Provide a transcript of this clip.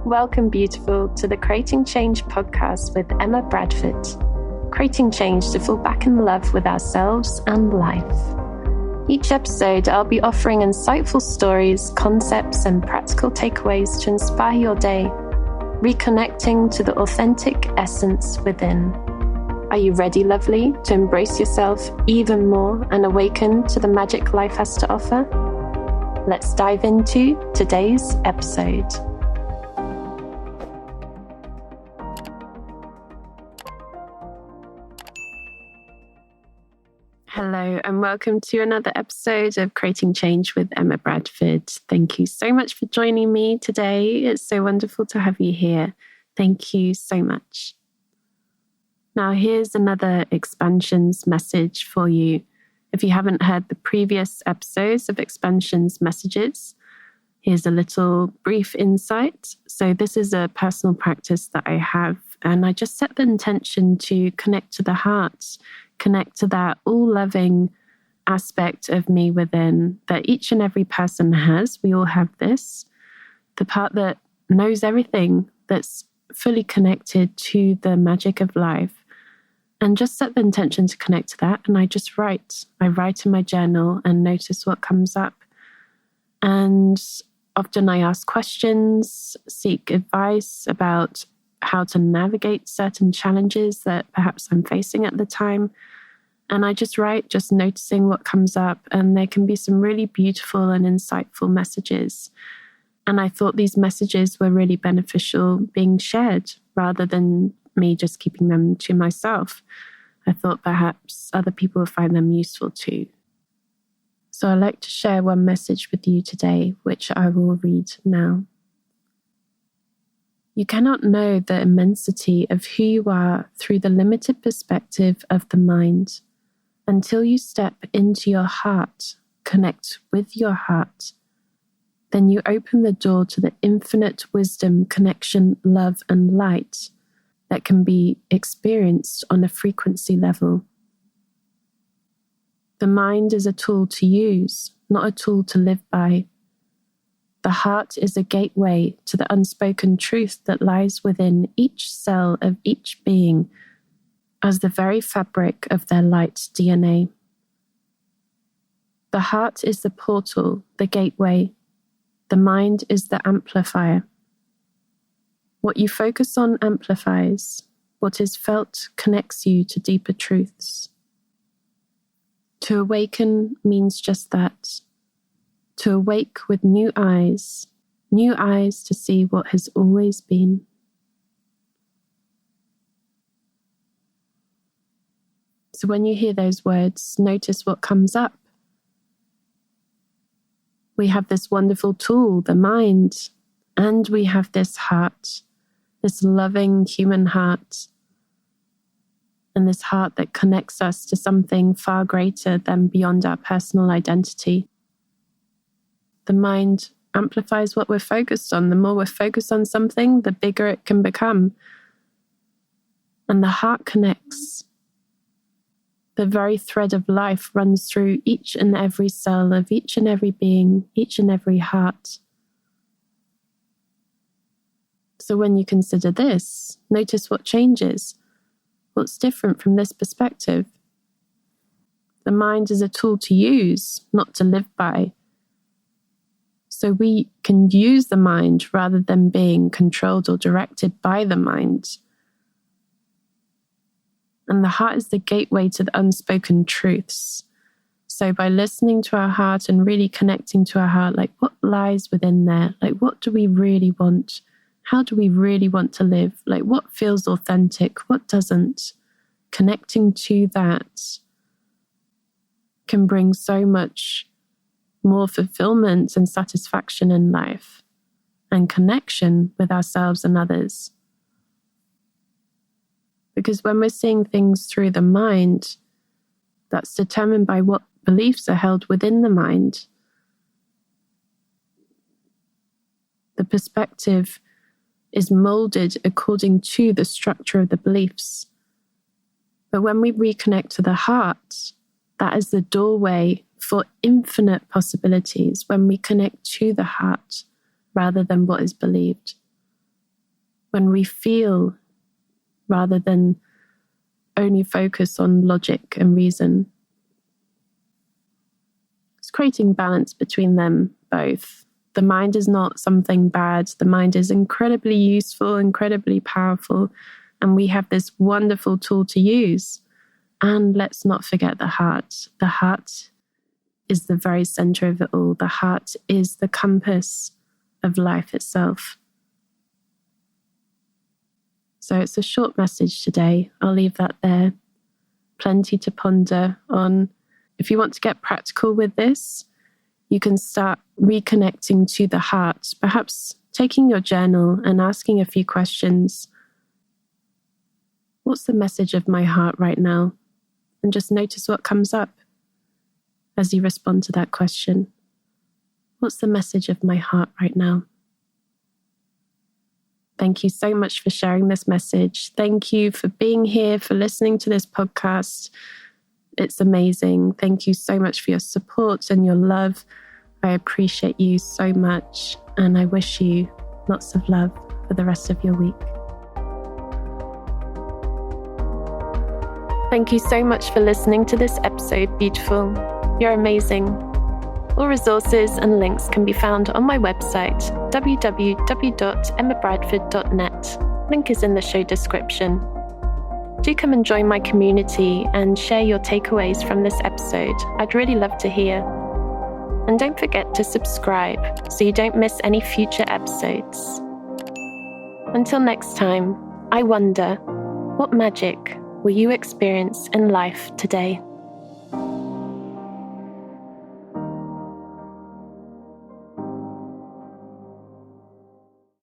Welcome, beautiful, to the Creating Change podcast with Emma Bradford. Creating change to fall back in love with ourselves and life. Each episode, I'll be offering insightful stories, concepts, and practical takeaways to inspire your day, reconnecting to the authentic essence within. Are you ready, lovely, to embrace yourself even more and awaken to the magic life has to offer? Let's dive into today's episode. Hello and welcome to another episode of Creating Change with Emma Bradford. Thank you so much for joining me today. It's so wonderful to have you here. Thank you so much. Now here's another expansions message for you. If you haven't heard the previous episodes of expansions messages, here's a little brief insight. So this is a personal practice that I have, and I just set the intention to connect to the heart, connect to that all-loving aspect of me within that each and every person has. We all have this. The part that knows everything, that's fully connected to the magic of life. And just set the intention to connect to that. And I just write. I write in my journal and notice what comes up. And often I ask questions, seek advice about how to navigate certain challenges that perhaps I'm facing at the time. And I just write, just noticing what comes up. And there can be some really beautiful and insightful messages. And I thought these messages were really beneficial being shared rather than me just keeping them to myself. I thought perhaps other people would find them useful too. So I'd like to share one message with you today, which I will read now. You cannot know the immensity of who you are through the limited perspective of the mind until you step into your heart, connect with your heart. Then you open the door to the infinite wisdom, connection, love, and light that can be experienced on a frequency level. The mind is a tool to use, not a tool to live by. The heart is a gateway to the unspoken truth that lies within each cell of each being as the very fabric of their light DNA. The heart is the portal, the gateway. The mind is the amplifier. What you focus on amplifies. What is felt connects you to deeper truths. To awaken means just that. To awake with new eyes to see what has always been. So when you hear those words, notice what comes up. We have this wonderful tool, the mind, and we have this heart, this loving human heart, and this heart that connects us to something far greater than beyond our personal identity. The mind amplifies what we're focused on. The more we're focused on something, the bigger it can become. And the heart connects. The very thread of life runs through each and every cell of each and every being, each and every heart. So when you consider this, notice what changes. What's different from this perspective? The mind is a tool to use, not to live by. So we can use the mind rather than being controlled or directed by the mind. And the heart is the gateway to the unspoken truths. So by listening to our heart and really connecting to our heart, like what lies within there? Like what do we really want? How do we really want to live? Like what feels authentic? What doesn't? Connecting to that can bring so much more fulfillment and satisfaction in life and connection with ourselves and others. Because when we're seeing things through the mind, that's determined by what beliefs are held within the mind. The perspective is molded according to the structure of the beliefs. But when we reconnect to the heart, that is the doorway for infinite possibilities when we connect to the heart rather than what is believed. when we feel rather than only focus on logic and reason. It's creating balance between them both. The mind is not something bad. The mind is incredibly useful, incredibly powerful, and we have this wonderful tool to use. And let's not forget the heart. The heart is the very center of it all. The heart is the compass of life itself. So it's a short message today. I'll leave that there. Plenty to ponder on. If you want to get practical with this, you can start reconnecting to the heart, perhaps taking your journal and asking a few questions. What's the message of my heart right now? And just notice what comes up as you respond to that question. What's the message of my heart right now? Thank you so much for sharing this message. Thank you for being here, for listening to this podcast. It's amazing. Thank you so much for your support and your love. I appreciate you so much, and I wish you lots of love for the rest of your week. Thank you so much for listening to this episode, beautiful. You're amazing. All resources and links can be found on my website, www.emmabradford.net. Link is in the show description. Do come and join my community and share your takeaways from this episode. I'd really love to hear. And don't forget to subscribe so you don't miss any future episodes. Until next time, I wonder, what magic will you experience in life today?